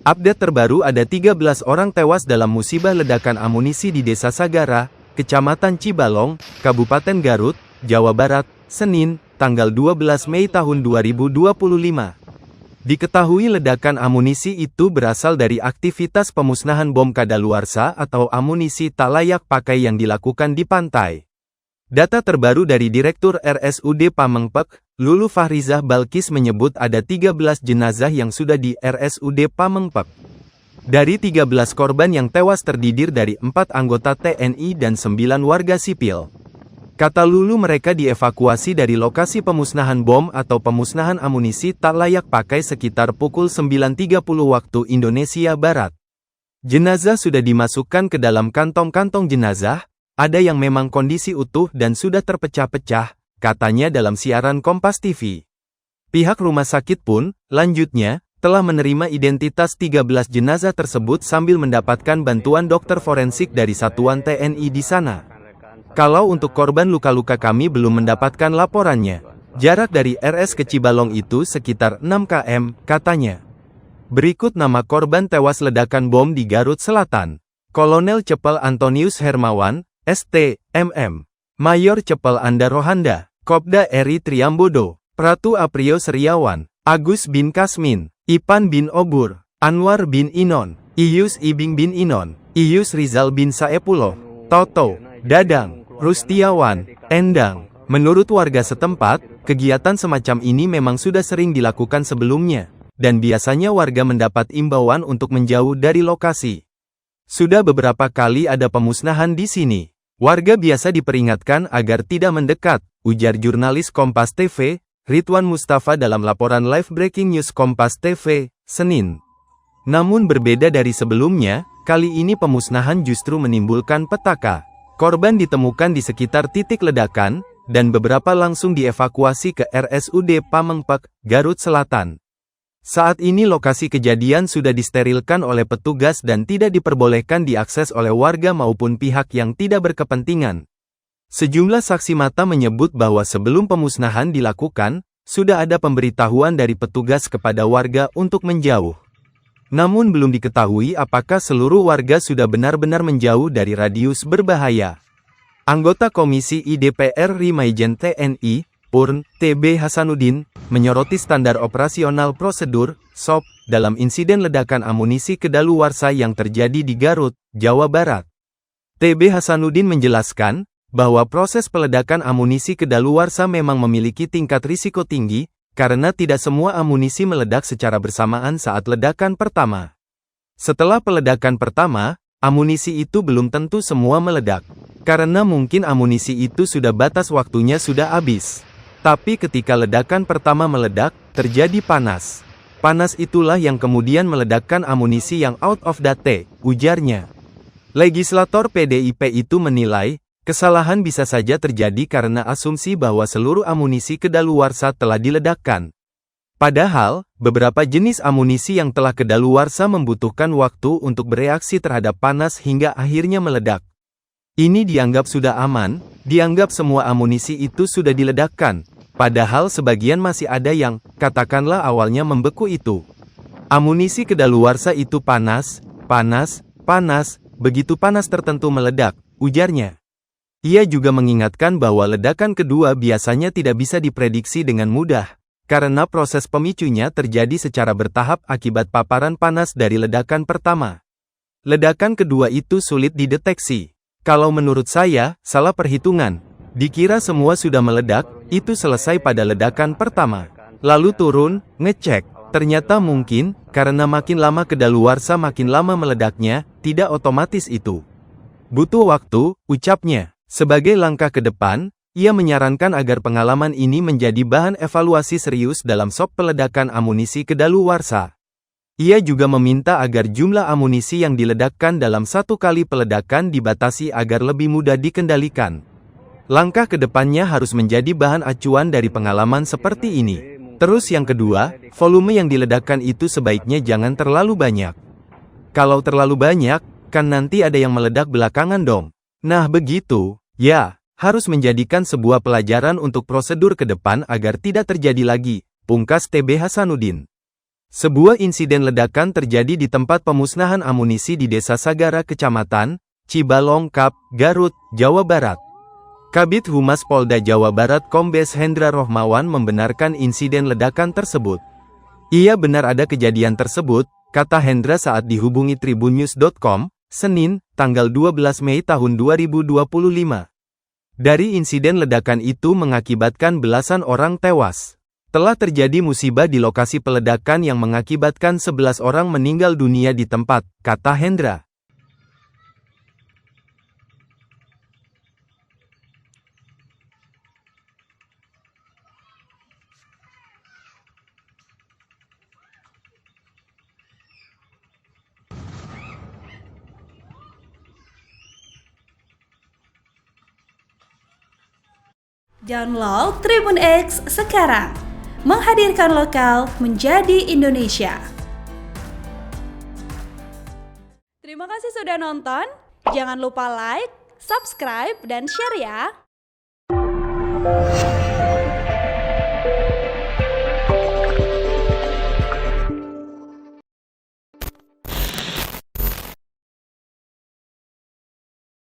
Update terbaru, ada 13 orang tewas dalam musibah ledakan amunisi di Desa Sagara, Kecamatan Cibalong, Kabupaten Garut, Jawa Barat, Senin, tanggal 12 Mei tahun 2025. Diketahui ledakan amunisi itu berasal dari aktivitas pemusnahan bom kadaluarsa atau amunisi tak layak pakai yang dilakukan di pantai. Data terbaru dari Direktur RSUD Pamengpek, Lulu Fahrizah Balkis menyebut ada 13 jenazah yang sudah di RSUD Pamengpek. Dari 13 korban yang tewas terdiri dari 4 anggota TNI dan 9 warga sipil. Kata Lulu, mereka dievakuasi dari lokasi pemusnahan bom atau pemusnahan amunisi tak layak pakai sekitar pukul 9.30 waktu Indonesia Barat. Jenazah sudah dimasukkan ke dalam kantong-kantong jenazah, ada yang memang kondisi utuh dan sudah terpecah-pecah, katanya dalam siaran Kompas TV. Pihak rumah sakit pun, lanjutnya, telah menerima identitas 13 jenazah tersebut sambil mendapatkan bantuan dokter forensik dari satuan TNI di sana. Kalau untuk korban luka-luka kami belum mendapatkan laporannya. Jarak dari RS ke Cibalong itu sekitar 6 km, katanya. Berikut nama korban tewas ledakan bom di Garut Selatan. Kolonel Cepel Antonius Hermawan, ST, MM. Mayor Cepel Anda Rohanda, Kopda Eri Triambodo, Pratu Aprio Seriawan, Agus bin Kasmin, Ipan bin Obur, Anwar bin Inon, Iyus Ibing bin Inon, Iyus Rizal bin Saepuloh, Toto, Dadang, Rustiawan, Endang. Menurut warga setempat, kegiatan semacam ini memang sudah sering dilakukan sebelumnya, dan biasanya warga mendapat imbauan untuk menjauh dari lokasi. Sudah beberapa kali ada pemusnahan di sini. Warga biasa diperingatkan agar tidak mendekat, ujar jurnalis Kompas TV, Ridwan Mustafa dalam laporan live breaking news Kompas TV, Senin. Namun berbeda dari sebelumnya, kali ini pemusnahan justru menimbulkan petaka. Korban ditemukan di sekitar titik ledakan, dan beberapa langsung dievakuasi ke RSUD Pamengpek, Garut Selatan. Saat ini lokasi kejadian sudah disterilkan oleh petugas dan tidak diperbolehkan diakses oleh warga maupun pihak yang tidak berkepentingan. Sejumlah saksi mata menyebut bahwa sebelum pemusnahan dilakukan, sudah ada pemberitahuan dari petugas kepada warga untuk menjauh. Namun belum diketahui apakah seluruh warga sudah benar-benar menjauh dari radius berbahaya. Anggota Komisi IDPR Rimaijen TNI, Purn, TB Hasanuddin, menyoroti standar operasional prosedur, SOP, dalam insiden ledakan amunisi kadaluarsa yang terjadi di Garut, Jawa Barat. TB Hasanuddin menjelaskan, bahwa proses peledakan amunisi kadaluarsa memang memiliki tingkat risiko tinggi, karena tidak semua amunisi meledak secara bersamaan saat ledakan pertama. Setelah peledakan pertama, amunisi itu belum tentu semua meledak. Karena mungkin amunisi itu sudah batas waktunya sudah habis. Tapi ketika ledakan pertama meledak, terjadi panas. Panas itulah yang kemudian meledakkan amunisi yang out of date, ujarnya. Legislator PDIP itu menilai, kesalahan bisa saja terjadi karena asumsi bahwa seluruh amunisi kadaluarsa telah diledakkan. Padahal, beberapa jenis amunisi yang telah kadaluarsa membutuhkan waktu untuk bereaksi terhadap panas hingga akhirnya meledak. Ini dianggap sudah aman, dianggap semua amunisi itu sudah diledakkan. Padahal sebagian masih ada yang, katakanlah awalnya membeku itu. Amunisi kadaluarsa itu panas, begitu panas tertentu meledak, ujarnya. Ia juga mengingatkan bahwa ledakan kedua biasanya tidak bisa diprediksi dengan mudah, karena proses pemicunya terjadi secara bertahap akibat paparan panas dari ledakan pertama. Ledakan kedua itu sulit dideteksi. Kalau menurut saya, salah perhitungan. Dikira semua sudah meledak, itu selesai pada ledakan pertama. Lalu turun, ngecek. Ternyata mungkin, karena makin lama kadaluarsa makin lama meledaknya, tidak otomatis itu. Butuh waktu, ucapnya. Sebagai langkah ke depan, ia menyarankan agar pengalaman ini menjadi bahan evaluasi serius dalam SOP peledakan amunisi kadaluarsa. Ia juga meminta agar jumlah amunisi yang diledakkan dalam satu kali peledakan dibatasi agar lebih mudah dikendalikan. Langkah ke depannya harus menjadi bahan acuan dari pengalaman seperti ini. Terus yang kedua, volume yang diledakkan itu sebaiknya jangan terlalu banyak. Kalau terlalu banyak, kan nanti ada yang meledak belakangan dong. Nah begitu, ya, harus menjadikan sebuah pelajaran untuk prosedur ke depan agar tidak terjadi lagi, pungkas TB Hasanuddin. Sebuah insiden ledakan terjadi di tempat pemusnahan amunisi di Desa Sagara, Kecamatan Cibalong, Kab, Garut, Jawa Barat. Kabid Humas Polda Jawa Barat Kombes Hendra Rohmawan membenarkan insiden ledakan tersebut. Iya, benar ada kejadian tersebut, kata Hendra saat dihubungi tribunnews.com, Senin, tanggal 12 Mei tahun 2025. Dari insiden ledakan itu mengakibatkan belasan orang tewas. Telah terjadi musibah di lokasi peledakan yang mengakibatkan 11 orang meninggal dunia di tempat, kata Hendra. Download Tribun X sekarang, menghadirkan lokal menjadi Indonesia. Terima kasih sudah nonton, jangan lupa like, subscribe, dan share ya.